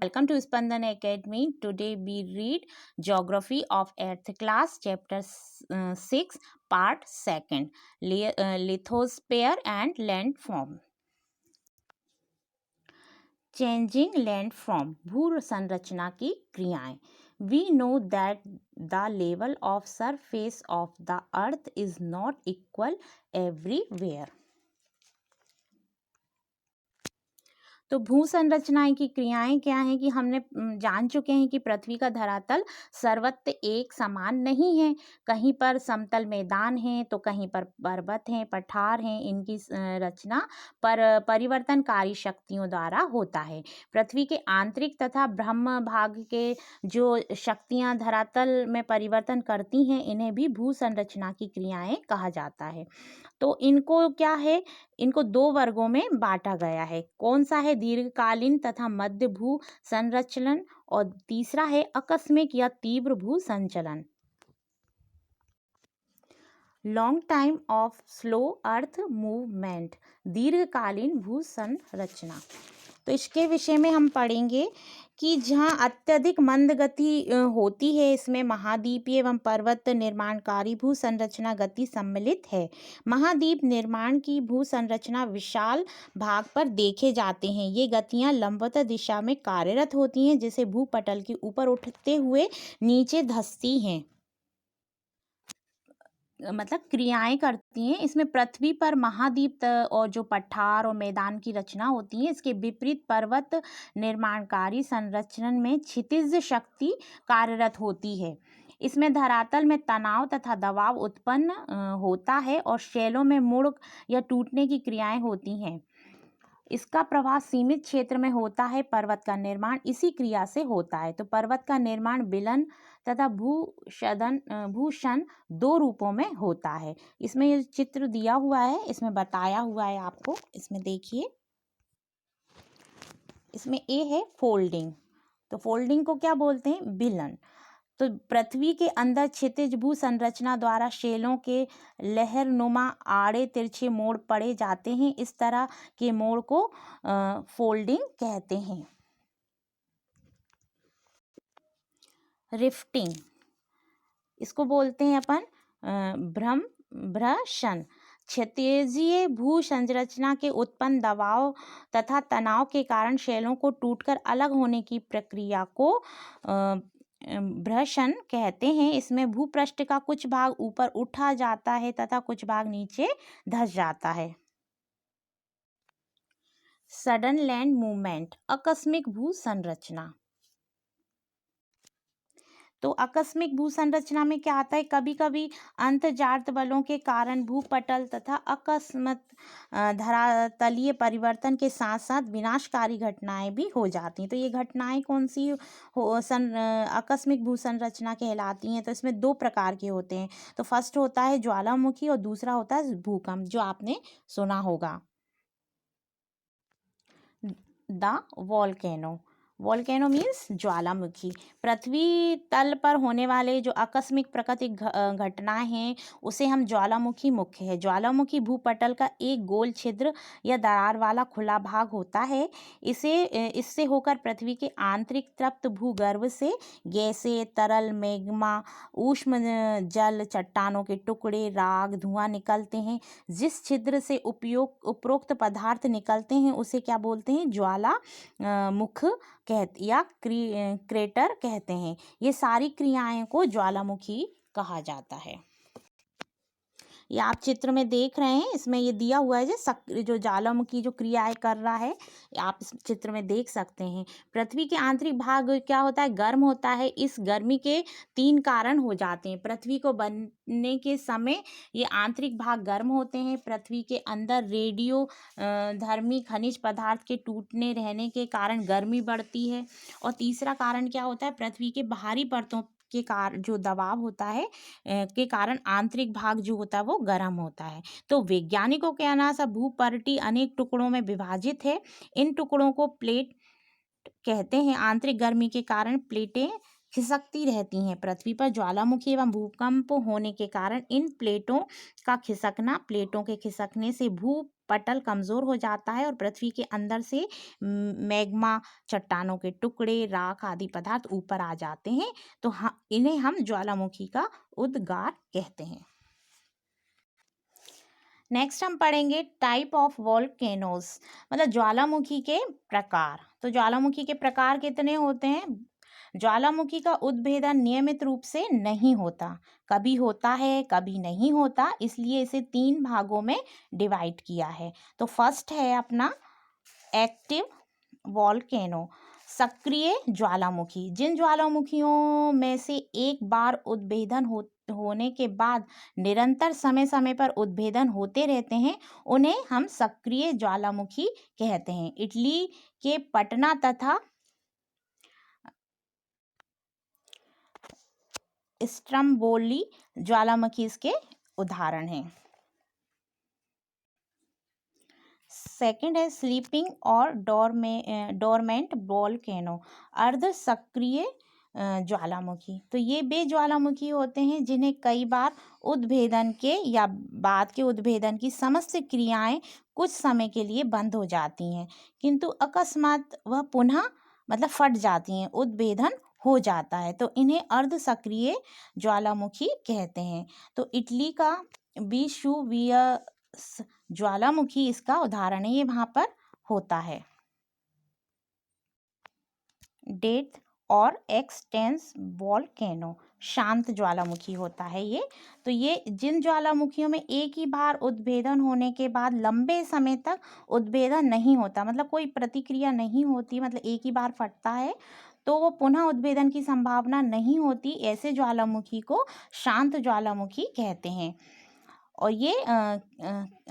Welcome to Spandan Academy. Today we read Geography of 8th class, chapter 6, part 2, Lithosphere and Landform. Changing landform, भू संरचना की क्रियाएं. We know that the level of surface of the earth is not equal everywhere. तो भू संरचनाएं की क्रियाएं क्या हैं कि हमने जान चुके हैं कि पृथ्वी का धरातल सर्वत्र एक समान नहीं है. कहीं पर समतल मैदान हैं तो कहीं पर पर्वत हैं, पठार हैं. इनकी रचना पर परिवर्तनकारी शक्तियों द्वारा होता है. पृथ्वी के आंतरिक तथा ब्रह्म भाग के जो शक्तियां धरातल में परिवर्तन करती हैं इन्हें भी भू संरचना की क्रियाएं कहा जाता है. तो इनको क्या है, इनको दो वर्गों में बांटा गया है. कौन सा है? दीर्घकालीन तथा मध्य भू संरचलन, और तीसरा है आकस्मिक या तीव्र भू संचलन. Long time of slow earth movement, दीर्घकालीन भू संरचना. तो इसके विषय में हम पढ़ेंगे कि जहाँ अत्यधिक मंद गति होती है इसमें महाद्वीपीय एवं पर्वत निर्माणकारी भू संरचना गति सम्मिलित है. महाद्वीप निर्माण की भू संरचना विशाल भाग पर देखे जाते हैं. ये गतियाँ लंबवत दिशा में कार्यरत होती हैं जिसे भूपटल के ऊपर उठते हुए नीचे धंसती हैं, मतलब क्रियाएं करती हैं. इसमें पृथ्वी पर महाद्वीप और जो पठार और मैदान की रचना होती है. इसके विपरीत पर्वत निर्माणकारी संरचना में क्षितिज शक्ति कार्यरत होती है. इसमें धरातल में तनाव तथा दबाव उत्पन्न होता है और शैलों में मुड़ या टूटने की क्रियाएं होती हैं. इसका प्रवाह सीमित क्षेत्र में होता है. पर्वत का निर्माण इसी क्रिया से होता है. तो पर्वत का निर्माण बिलन तथा भूषण दो रूपों में होता है. इसमें ये चित्र दिया हुआ है, इसमें बताया हुआ है आपको. इसमें देखिए, इसमें ए है फोल्डिंग. तो फोल्डिंग को क्या बोलते हैं? बिलन. तो पृथ्वी के अंदर क्षितिज भू संरचना द्वारा शैलों के लहरनुमा आड़े तिरछे मोड़ पड़े जाते हैं. इस तरह के मोड़ को फोल्डिंग कहते हैं. रिफ्टिंग, इसको बोलते हैं अपन भ्रमण. क्षैतिजीय भू संरचना के उत्पन्न दबाव तथा तनाव के कारण शैलों को टूटकर अलग होने की प्रक्रिया को भ्रमण कहते हैं. इसमें भूपृष्ठ का कुछ भाग ऊपर उठा जाता है तथा कुछ भाग नीचे धंस जाता है. सडन लैंड मूवमेंट, आकस्मिक भू संरचना. तो आकस्मिक भू संरचना में क्या आता है? कभी कभी अंतर्जात बलों के कारण भूपटल तथा अकस्मात धरातलीय परिवर्तन के साथ साथ विनाशकारी घटनाएं भी हो जाती हैं. तो ये घटनाएं कौन सी आकस्मिक भू संरचना कहलाती हैं? तो इसमें दो प्रकार के होते हैं. तो फर्स्ट होता है ज्वालामुखी और दूसरा होता है भूकंप, जो आपने सुना होगा. The volcano. वॉल्केनो मीन्स ज्वालामुखी. पृथ्वी तल पर होने वाले जो आकस्मिक प्राकृतिक घटनाएं हैं उसे हम ज्वालामुखी मुख्य है. ज्वालामुखी भूपटल का एक गोल छिद्र या दरार वाला खुला भाग होता है. इससे होकर पृथ्वी के आंतरिक तप्त भूगर्भ से गैसें, तरल, मैग्मा, ऊष्म जल, चट्टानों के टुकड़े, राग, धुआं निकलते हैं. जिस छिद्र से उपरोक्त पदार्थ निकलते हैं उसे क्या बोलते हैं? ज्वाला मुख या क्रेटर कहते हैं. ये सारी क्रियाएं को ज्वालामुखी कहा जाता है. ये आप चित्र में देख रहे हैं, इसमें ये दिया हुआ है जो ज्वालामुखी जो क्रियाएं कर रहा है, आप इस चित्र में देख सकते हैं. पृथ्वी के आंतरिक भाग क्या होता है? गर्म होता है. इस गर्मी के तीन कारण हो जाते हैं. पृथ्वी को बनने के समय ये आंतरिक भाग गर्म होते हैं. पृथ्वी के अंदर रेडियो धर्मी खनिज पदार्थ के टूटने रहने के कारण गर्मी बढ़ती है. और तीसरा कारण क्या होता है? पृथ्वी के बाहरी परतों के कारण जो दबाव होता है के कारण आंतरिक भाग जो होता है वो गर्म होता है. तो वैज्ञानिकों के अनुसार भूपटल अनेक टुकड़ों में विभाजित है. इन टुकड़ों को प्लेट कहते हैं. आंतरिक गर्मी के कारण प्लेटें खिसकती रहती हैं. पृथ्वी पर ज्वालामुखी एवं भूकंप होने के कारण इन प्लेटों का खिसकना, प्लेटों के खिसकने से भू पटल कमज़ोर हो जाता है और पृथ्वी के अंदर से मैग्मा, चट्टानों के टुकड़े, राख आदि पदार्थ ऊपर आ जाते हैं, तो इन्हें हम ज्वालामुखी का उद्गार कहते हैं। नेक्स्ट हम पढ़ेंगे टाइप ऑफ वॉल्केनोज, मतलब ज्वालामुखी के प्रकार। तो ज्वालामुखी के प्रकार कितने होते हैं? ज्वालामुखी का उद्भेदन नियमित रूप से नहीं होता, कभी होता है कभी नहीं होता, इसलिए इसे 3 भागों में डिवाइड किया है। तो फर्स्ट है अपना एक्टिव वॉल्केनो, सक्रिय ज्वालामुखी। जिन ज्वालामुखियों में से एक बार उद्भेदन होने के बाद निरंतर समय समय पर उद्भेदन होते रहते हैं, उन्हें हम सक्रिय ज्वालामुखी कहते हैं। इटली के पटना तथा स्ट्रम्बोली ज्वालामुखी इसके उदाहरण हैं। सेकंड है स्लीपिंग और डोरमेंट वॉल्केनो, अर्ध सक्रिय ज्वालामुखी। तो ये वे ज्वालामुखी होते हैं जिन्हें कई बार उद्भेदन के या बाद के उद्भेदन की समस्त क्रियाएं कुछ समय के लिए बंद हो जाती हैं, किंतु अकस्मात वह पुनः मतलब फट जाती हैं, उद्भेदन हो जाता है, तो इन्हें अर्ध सक्रिय ज्वालामुखी कहते हैं। तो इटली का विशुवियस ज्वालामुखी इसका उदाहरण है, ये वहाँ पर होता है। डेथ और एक्सटेंस वॉल्केनो, शांत ज्वालामुखी होता है ये। तो ये जिन ज्वालामुखियों में एक ही बार उद्भेदन होने के बाद लंबे समय तक उद्भेदन नहीं होता, मतलब कोई प्रतिक्रिया नहीं होती, मतलब एक ही बार फटता है तो वो पुनः उद्भेदन की संभावना नहीं होती, ऐसे ज्वालामुखी को शांत ज्वालामुखी कहते हैं। और ये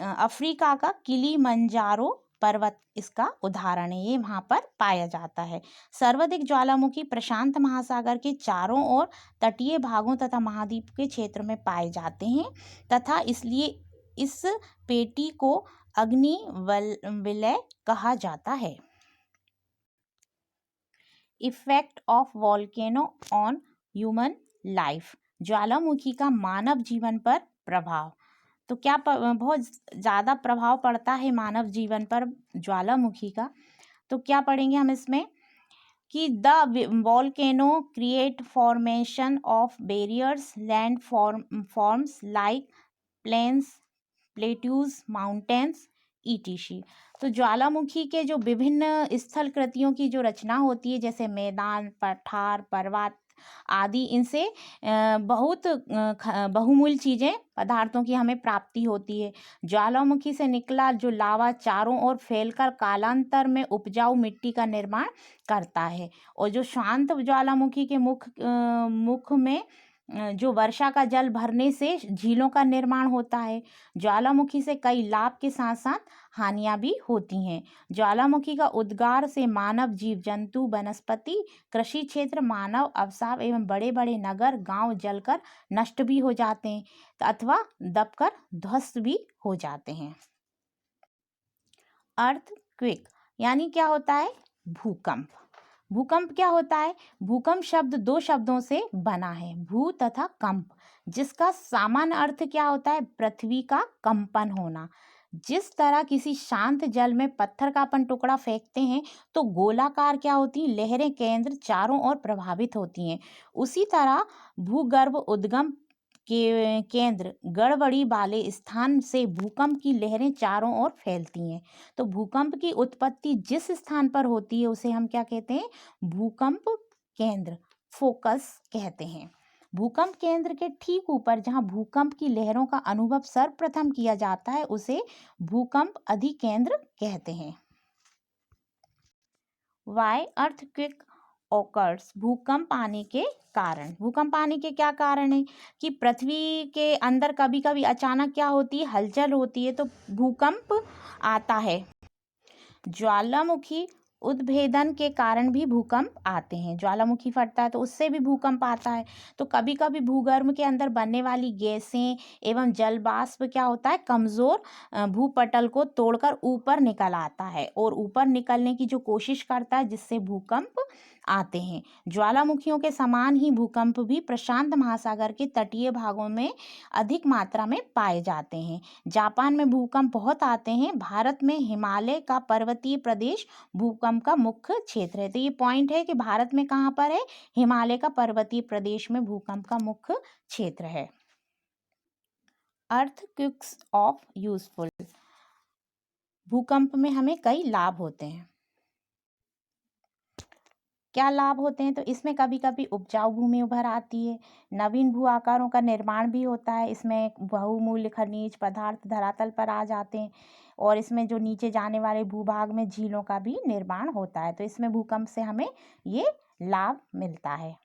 अफ्रीका का किलीमंजारो पर्वत इसका उदाहरण है, ये वहाँ पर पाया जाता है। सर्वाधिक ज्वालामुखी प्रशांत महासागर के चारों ओर तटीय भागों तथा महाद्वीप के क्षेत्र में पाए जाते हैं, तथा इसलिए इस पेटी को अग्नि विलय कहा जाता है। Effect of volcano on human life, ज्वालामुखी का मानव जीवन पर प्रभाव। तो क्या बहुत ज़्यादा प्रभाव पड़ता है मानव जीवन पर ज्वालामुखी का। तो क्या पढ़ेंगे हम इसमें कि the volcano create formation of barriers, land forms like plains, plateaus, mountains ETC. तो ज्वालामुखी के जो विभिन्न स्थल कृतियों की जो रचना होती है, जैसे मैदान, पठार, पर्वत आदि, इनसे बहुत बहुमूल्य चीज़ें, पदार्थों की हमें प्राप्ति होती है। ज्वालामुखी से निकला जो लावा चारों ओर फैलकर कालांतर में उपजाऊ मिट्टी का निर्माण करता है, और जो शांत ज्वालामुखी के मुख में जो वर्षा का जल भरने से झीलों का निर्माण होता है। ज्वालामुखी से कई लाभ के साथ साथ हानियां भी होती हैं। ज्वालामुखी का उद्गार से मानव, जीव जंतु, वनस्पति, कृषि क्षेत्र, मानव अवसाव एवं बड़े बड़े नगर गांव जलकर नष्ट भी हो जाते हैं अथवा दबकर ध्वस्त भी हो जाते हैं। अर्थक्वेक यानी क्या होता है? भूकंप। भूकंप क्या होता है? भूकंप शब्द 2 शब्दों से बना है, भू तथा कंप, जिसका सामान्य अर्थ क्या होता है? पृथ्वी का कंपन होना। जिस तरह किसी शांत जल में पत्थर का अपन टुकड़ा फेंकते हैं तो गोलाकार क्या होती हैं? लहरें केंद्र चारों ओर प्रभावित होती हैं। उसी तरह भूगर्भ उद्गम के केंद्र गड़बड़ी वाले स्थान से भूकंप की लहरें चारों ओर फैलती हैं। तो भूकंप की उत्पत्ति जिस स्थान पर होती है उसे हम क्या कहते हैं? भूकंप केंद्र, फोकस कहते हैं। भूकंप केंद्र के ठीक ऊपर जहां भूकंप की लहरों का अनुभव सर्वप्रथम किया जाता है उसे भूकंप अधिकेंद्र कहते हैं। वाई अर्थक्वेक ओकर्स, भूकंप आने के कारण। भूकंप आने के क्या कारण है? कि पृथ्वी के अंदर कभी कभी अचानक क्या होती है? हलचल होती है, तो भूकंप आता है। ज्वालामुखी उद्भेदन के कारण भी भूकंप आते हैं। ज्वालामुखी फटता है तो उससे भी भूकंप आता है। तो कभी कभी भूगर्भ के अंदर बनने वाली गैसें एवं जल वाष्प क्या होता है? कमज़ोर भूपटल को तोड़कर ऊपर निकल आता है और ऊपर निकलने की जो कोशिश करता है, जिससे भूकंप आते हैं। ज्वालामुखियों के समान ही भूकंप भी प्रशांत महासागर के तटीय भागों में अधिक मात्रा में पाए जाते हैं। जापान में भूकंप बहुत आते हैं। भारत में हिमालय का पर्वतीय प्रदेश भूकंप का मुख्य क्षेत्र है। तो ये पॉइंट है कि भारत में कहाँ पर है, हिमालय का पर्वतीय प्रदेश में भूकंप का मुख्य क्षेत्र है। अर्थक्वेक्स ऑफ यूजफुल, भूकंप में हमें कई लाभ होते हैं। क्या लाभ होते हैं, तो इसमें कभी कभी उपजाऊ भूमि उभर आती है, नवीन भू आकारों का निर्माण भी होता है, इसमें बहुमूल्य खनिज पदार्थ धरातल पर आ जाते हैं, और इसमें जो नीचे जाने वाले भूभाग में झीलों का भी निर्माण होता है। तो इसमें भूकंप से हमें ये लाभ मिलता है।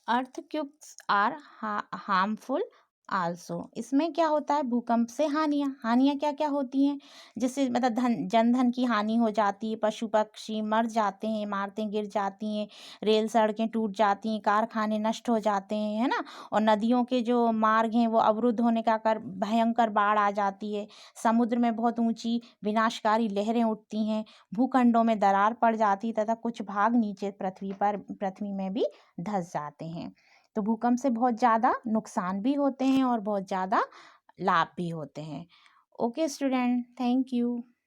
अर्थक्वेक्स आर हार्मफुल आल्सो, इसमें क्या होता है, भूकंप से हानियाँ क्या क्या होती हैं, जिससे मतलब जनधन की हानि हो जाती है, पशु पक्षी मर जाते हैं, इमारतें गिर जाती हैं, रेल सड़कें टूट जाती हैं, कारखाने नष्ट हो जाते हैं, है ना, और नदियों के जो मार्ग हैं वो अवरुद्ध होने का कर भयंकर बाढ़ आ जाती है, समुद्र में बहुत ऊंची विनाशकारी लहरें उठती हैं, भूखंडों में दरार पड़ जाती है तथा कुछ भाग नीचे पृथ्वी में भी धंस जाते हैं। तो भूकंप से बहुत ज़्यादा नुकसान भी होते हैं और बहुत ज़्यादा लाभ भी होते हैं। Okay student, thank you.